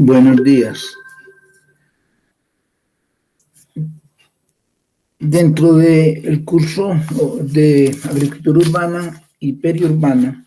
Buenos días. Dentro del curso de agricultura urbana y periurbana,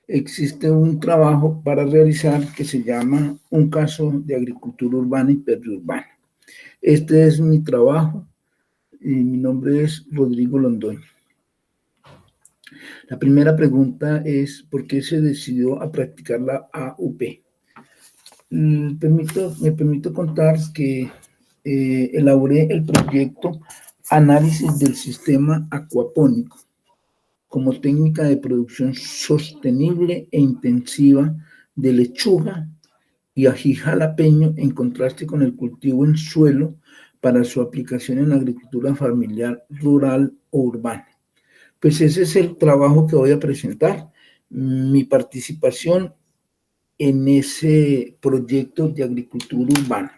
existe un trabajo para realizar que se llama un caso de agricultura urbana y periurbana. Este es mi trabajo y mi nombre es Rodrigo Londoño. La primera pregunta es, ¿por qué se decidió a practicar la AUP? Me permito contar que elaboré el proyecto Análisis del Sistema Acuapónico como técnica de producción sostenible e intensiva de lechuga y ají jalapeño en contraste con el cultivo en suelo para su aplicación en la agricultura familiar, rural o urbana. Pues ese es el trabajo que voy a presentar. Mi participación en ese proyecto de agricultura urbana.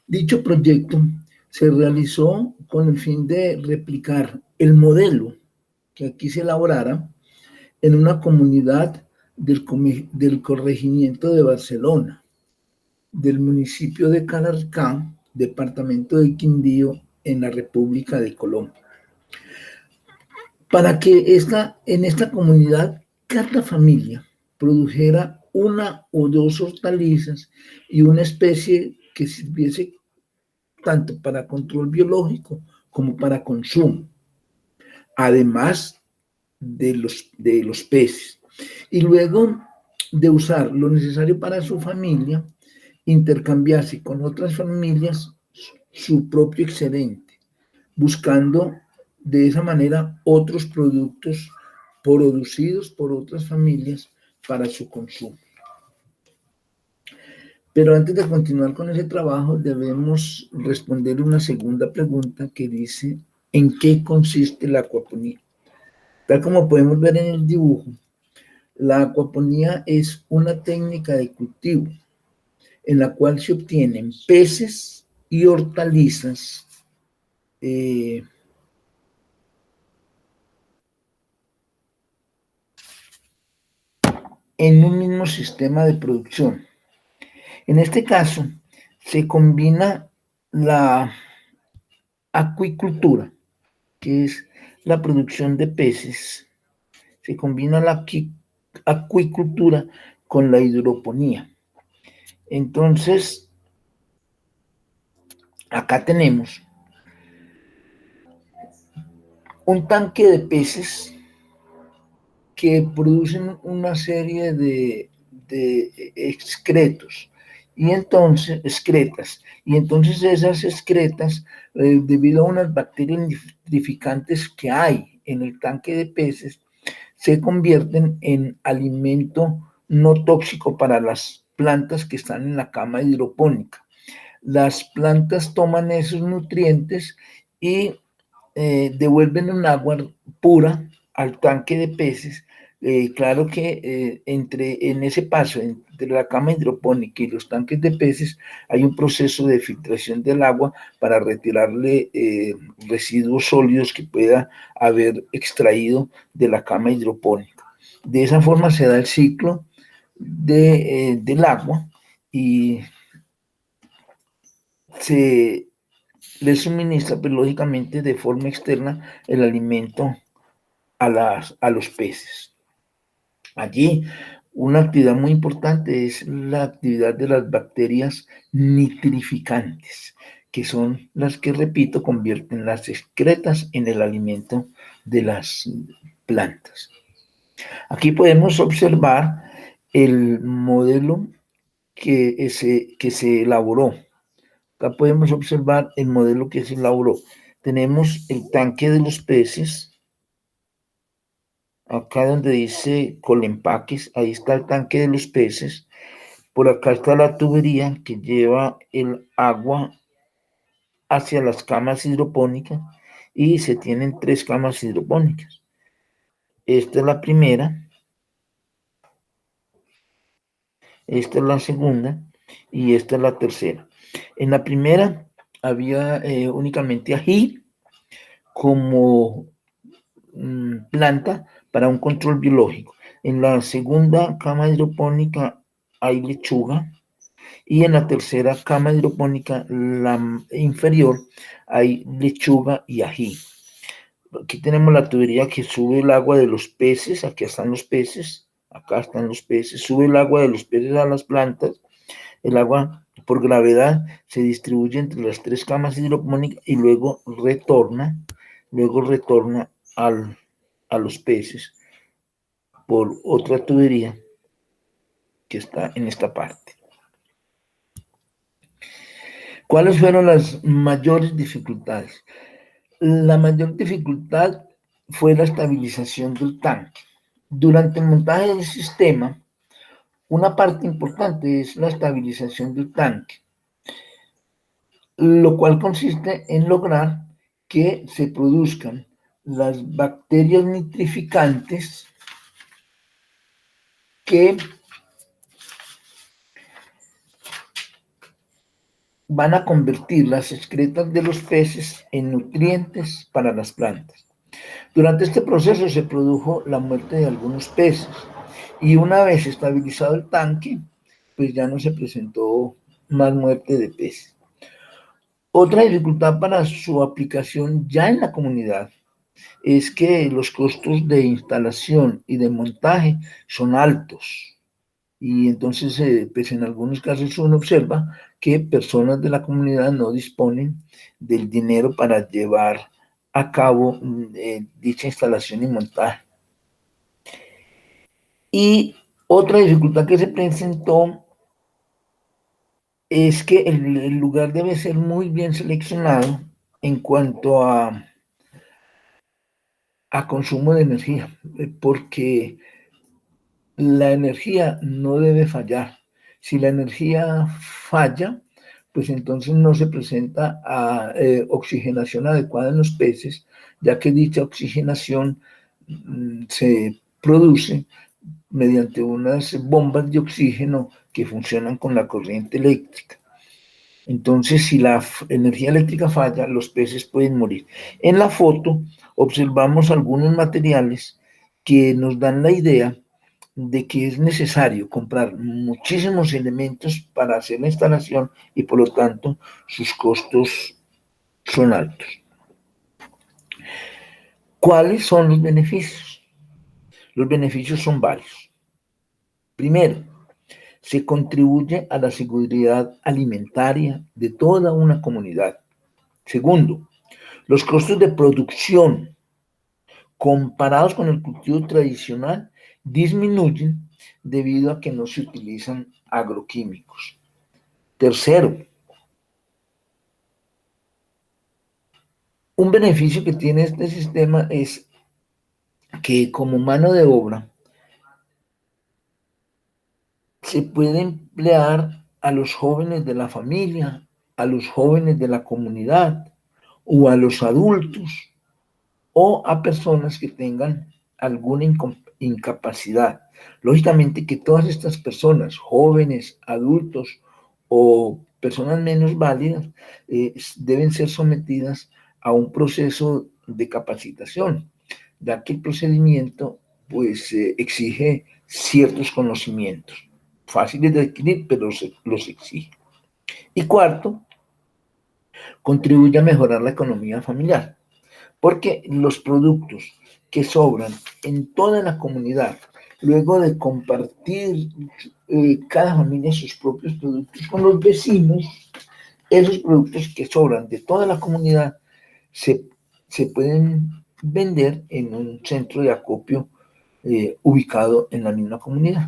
Dicho proyecto se realizó con el fin de replicar el modelo que aquí se elaborara en una comunidad del corregimiento de Barcelona, del municipio de Calarcá, departamento de Quindío, en la República de Colombia. Para que en esta comunidad cada familia produjera una o dos hortalizas y una especie que sirviese tanto para control biológico como para consumo, además de los peces. Y luego de usar lo necesario para su familia, intercambiarse con otras familias su propio excedente, buscando de esa manera otros productos producidos por otras familias para su consumo. Pero antes de continuar con ese trabajo, debemos responder una segunda pregunta que dice, ¿en qué consiste la acuaponía? Tal como podemos ver en el dibujo, la acuaponía es una técnica de cultivo en la cual se obtienen peces y hortalizas en un mismo sistema de producción. En este caso, se combina la acuicultura, que es la producción de peces, se combina la acuicultura con la hidroponía. Entonces, acá tenemos un tanque de peces que producen una serie de excretos y entonces esas excretas, debido a unas bacterias nitrificantes que hay en el tanque de peces, se convierten en alimento no tóxico para las plantas que están en la cama hidropónica. Las plantas toman esos nutrientes y devuelven un agua pura al tanque de peces. Claro que en ese paso entre la cama hidropónica y los tanques de peces hay un proceso de filtración del agua para retirarle residuos sólidos que pueda haber extraído de la cama hidropónica. De esa forma se da el ciclo del agua y se le suministra, pues, lógicamente, de forma externa el alimento a los peces. Allí, una actividad muy importante es la actividad de las bacterias nitrificantes, que son las que, repito, convierten las excretas en el alimento de las plantas. Aquí podemos observar el modelo que se elaboró. Acá podemos observar el modelo que se elaboró. Tenemos el tanque de los peces. Acá donde dice Colempaques, ahí está el tanque de los peces. Por acá está la tubería que lleva el agua hacia las camas hidropónicas y se tienen 3 camas hidropónicas. Esta es la primera, esta es la segunda y esta es la tercera. En la primera había únicamente ají como planta para un control biológico. En la segunda cama hidropónica hay lechuga Y en la tercera cama hidropónica, la inferior, hay lechuga y ají. Aquí tenemos la tubería que sube el agua de los peces, aquí están los peces, acá están los peces, sube el agua de los peces a las plantas, el agua por gravedad se distribuye entre las tres camas hidropónicas y luego retorna a los peces por otra tubería que está en esta parte. ¿Cuáles fueron las mayores dificultades? La mayor dificultad fue la estabilización del tanque. Durante el montaje del sistema, una parte importante es la estabilización del tanque, lo cual consiste en lograr que se produzcan las bacterias nitrificantes que van a convertir las excretas de los peces en nutrientes para las plantas. Durante este proceso se produjo la muerte de algunos peces y una vez estabilizado el tanque, pues ya no se presentó más muerte de peces. Otra dificultad para su aplicación ya en la comunidad es que los costos de instalación y de montaje son altos. Y entonces, pues en algunos casos uno observa que personas de la comunidad no disponen del dinero para llevar a cabo dicha instalación y montaje. Y otra dificultad que se presentó es que el lugar debe ser muy bien seleccionado en cuanto a consumo de energía, porque la energía no debe fallar. Si la energía falla, pues entonces no se presenta oxigenación adecuada en los peces, ya que dicha oxigenación se produce mediante unas bombas de oxígeno que funcionan con la corriente eléctrica. Entonces, si la energía eléctrica falla, los peces pueden morir. En la foto observamos algunos materiales que nos dan la idea de que es necesario comprar muchísimos elementos para hacer la instalación y por lo tanto sus costos son altos. ¿Cuáles son los beneficios? Los beneficios son varios. Primero, se contribuye a la seguridad alimentaria de toda una comunidad. Segundo, los costos de producción comparados con el cultivo tradicional disminuyen debido a que no se utilizan agroquímicos. Tercero, un beneficio que tiene este sistema es que como mano de obra se puede emplear a los jóvenes de la familia, a los jóvenes de la comunidad o a los adultos o a personas que tengan alguna incapacidad. Lógicamente que todas estas personas, jóvenes, adultos o personas menos válidas, deben ser sometidas a un proceso de capacitación, ya que el procedimiento pues exige ciertos conocimientos, fáciles de adquirir, pero los exige. Y cuarto, contribuye a mejorar la economía familiar, porque los productos que sobran en toda la comunidad, luego de compartir cada familia sus propios productos con los vecinos, esos productos que sobran de toda la comunidad se pueden vender en un centro de acopio ubicado en la misma comunidad.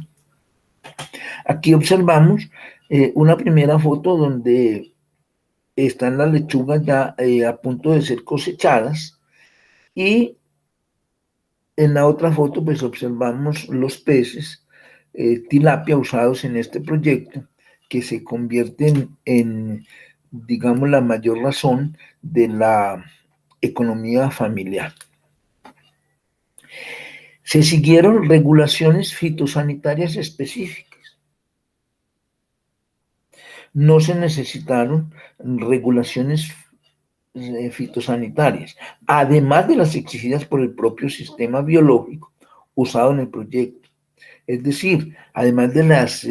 Aquí observamos una primera foto donde están las lechugas ya a punto de ser cosechadas y en la otra foto pues observamos los peces tilapia usados en este proyecto que se convierten en, digamos, la mayor razón de la economía familiar. Se siguieron regulaciones fitosanitarias específicas. No se necesitaron regulaciones fitosanitarias, además de las exigidas por el propio sistema biológico usado en el proyecto. Es decir, además de las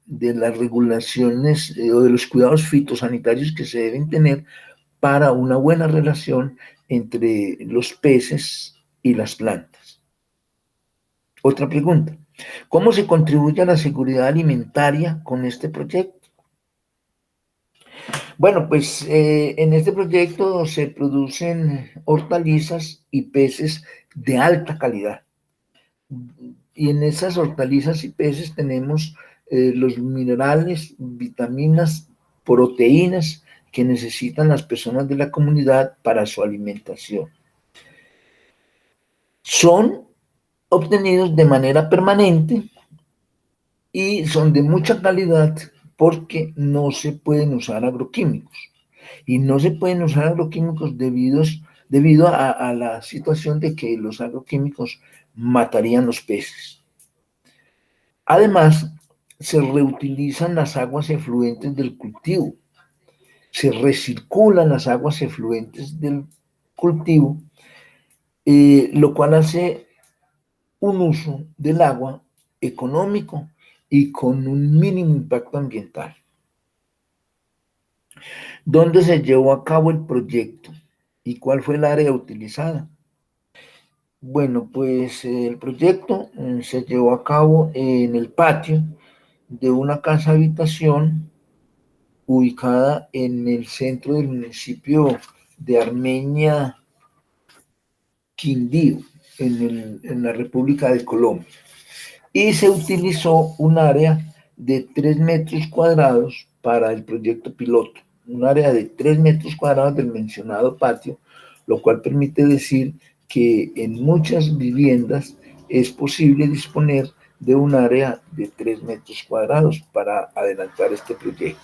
de las regulaciones o de los cuidados fitosanitarios que se deben tener para una buena relación entre los peces y las plantas. Otra pregunta: ¿cómo se contribuye a la seguridad alimentaria con este proyecto? Bueno, pues en este proyecto se producen hortalizas y peces de alta calidad. Y en esas hortalizas y peces tenemos los minerales, vitaminas, proteínas que necesitan las personas de la comunidad para su alimentación. Son obtenidos de manera permanente y son de mucha calidad porque no se pueden usar agroquímicos. Y no se pueden usar agroquímicos debido a la situación de que los agroquímicos matarían los peces. Además, se reutilizan las aguas efluentes del cultivo, se recirculan las aguas efluentes del cultivo, lo cual hace un uso del agua económico y con un mínimo impacto ambiental. ¿Dónde se llevó a cabo el proyecto y cuál fue el área utilizada? Bueno, pues el proyecto se llevó a cabo en el patio de una casa habitación ubicada en el centro del municipio de Armenia, Quindío, en la República de Colombia. Y se utilizó un área de 3 metros cuadrados para el proyecto piloto, un área de 3 metros cuadrados del mencionado patio, lo cual permite decir que en muchas viviendas es posible disponer de un área de 3 metros cuadrados para adelantar este proyecto.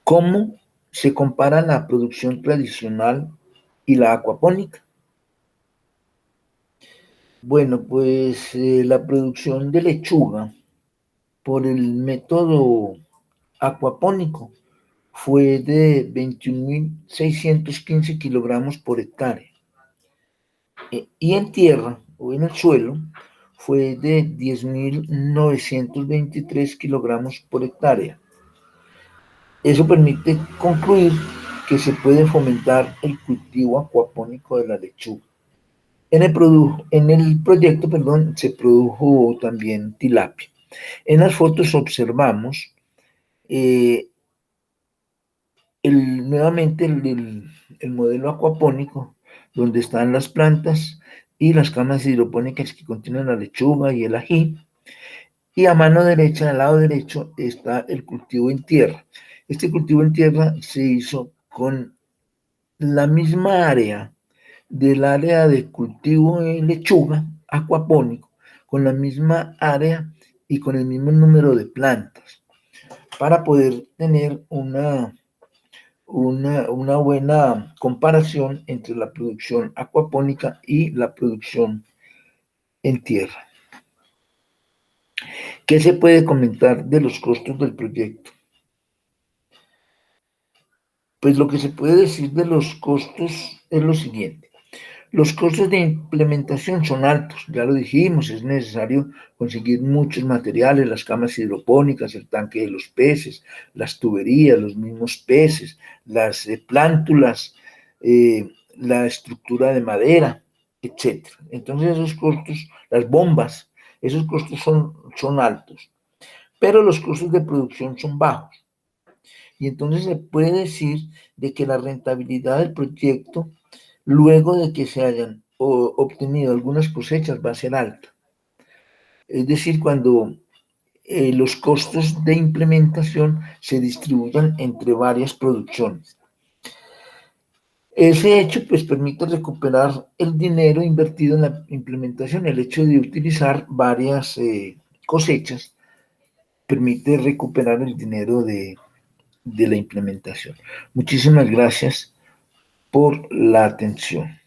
¿Cómo se compara la producción tradicional y la acuapónica? Bueno, pues la producción de lechuga por el método acuapónico fue de 21.615 kilogramos por hectárea. Y en tierra o en el suelo fue de 10.923 kilogramos por hectárea. Eso permite concluir que se puede fomentar el cultivo acuapónico de la lechuga. En el proyecto, se produjo también tilapia. En las fotos observamos nuevamente el modelo acuapónico, donde están las plantas y las camas hidropónicas que contienen la lechuga y el ají. Y a mano derecha, al lado derecho, está el cultivo en tierra. Este cultivo en tierra se hizo con la misma área del área de cultivo de lechuga acuapónico, con la misma área y con el mismo número de plantas, para poder tener una buena comparación entre la producción acuapónica y la producción en tierra. ¿Qué se puede comentar de los costos del proyecto? Pues lo que se puede decir de los costos es lo siguiente. Los costos de implementación son altos, ya lo dijimos, es necesario conseguir muchos materiales, las camas hidropónicas, el tanque de los peces, las tuberías, los mismos peces, las plántulas, la estructura de madera, etc. Entonces esos costos, las bombas, esos costos son altos, pero los costos de producción son bajos. Y entonces se puede decir de que la rentabilidad del proyecto, luego de que se hayan obtenido algunas cosechas, va a ser alta. Es decir, cuando los costos de implementación se distribuyan entre varias producciones. Ese hecho pues permite recuperar el dinero invertido en la implementación. El hecho de utilizar varias cosechas permite recuperar el dinero de la implementación. Muchísimas gracias por la atención.